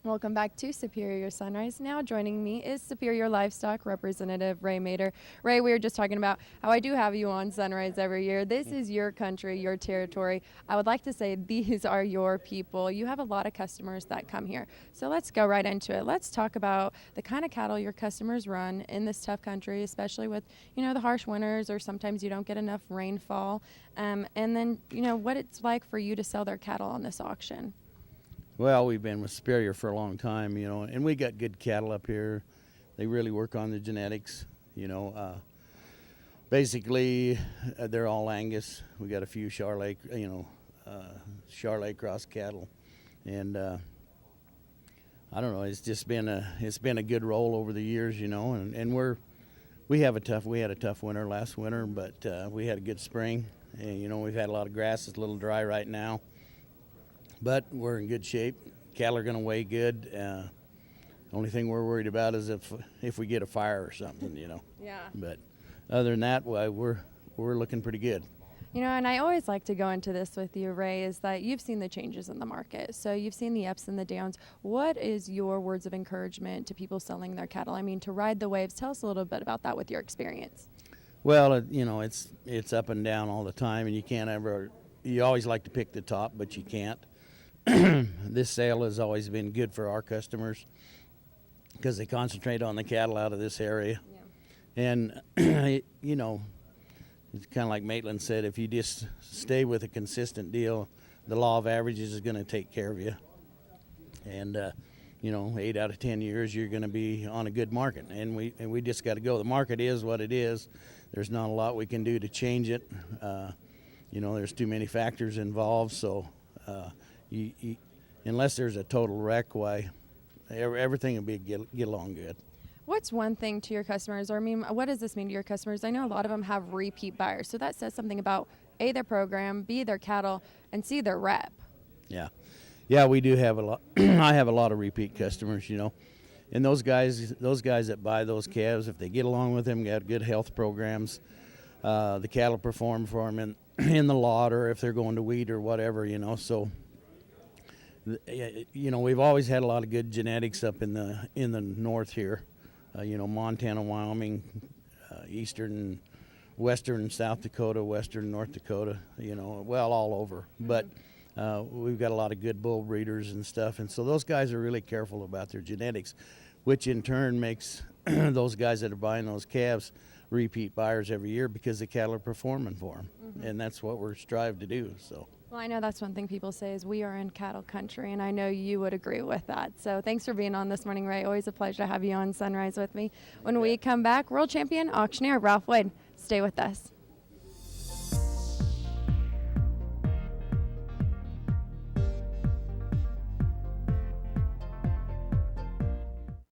Welcome back to Superior Sunrise. Now joining me is Superior Livestock Representative Ray Mader. Ray, we were just talking about how I do have you on Sunrise every year. This is your country, your territory. I would like to say these are your people. You have a lot of customers that come here. So let's go right into it. Let's talk about the kind of cattle your customers run in this tough country, especially with, the harsh winters, or sometimes you don't get enough rainfall. And then, what it's like for you to sell their cattle on this auction. Well, we've been with Superior for a long time, and we got good cattle up here. They really work on the genetics, Basically, they're all Angus. We got a few Charolais, Charolais cross cattle, and I don't know. It's just been a good roll over the years, and we had a tough winter last winter, but we had a good spring, and we've had a lot of grass. It's a little dry right now. But we're in good shape. Cattle are going to weigh good. Only thing we're worried about is if we get a fire or something, Yeah. But other than that, we're looking pretty good. And I always like to go into this with you, Ray, is that you've seen the changes in the market. So you've seen the ups and the downs. What is your words of encouragement to people selling their cattle? I mean, to ride the waves. Tell us a little bit about that with your experience. Well, it's up and down all the time, and you always like to pick the top, but you can't. This sale has always been good for our customers because they concentrate on the cattle out of this area. Yeah. And, it's kind of like Maitland said, if you just stay with a consistent deal, the law of averages is going to take care of you. And, 8 out of 10 years, you're going to be on a good market. And we just got to go. The market is what it is. There's not a lot we can do to change it. There's too many factors involved, so unless there's a total wreck, everything will get along good. What's one thing to your customers, or what does this mean to your customers? I know a lot of them have repeat buyers, so that says something about A, their program, B, their cattle, and C, their rep. Yeah, we do have a lot. I have a lot of repeat customers, and those guys that buy those calves, if they get along with them, got good health programs, the cattle perform for them in the lot, or if they're going to weed or whatever, So, we've always had a lot of good genetics up in the north here, Montana, Wyoming, eastern, western South Dakota, western North Dakota, all over. But we've got a lot of good bull breeders and stuff, and so those guys are really careful about their genetics, which in turn makes those guys that are buying those calves repeat buyers every year because the cattle are performing for them, and that's what we're striving to do. So. Well, I know that's one thing people say is we are in cattle country, and I know you would agree with that. So thanks for being on this morning, Ray. Always a pleasure to have you on Sunrise with me. When we come back, world champion auctioneer Ralph Wade. Stay with us.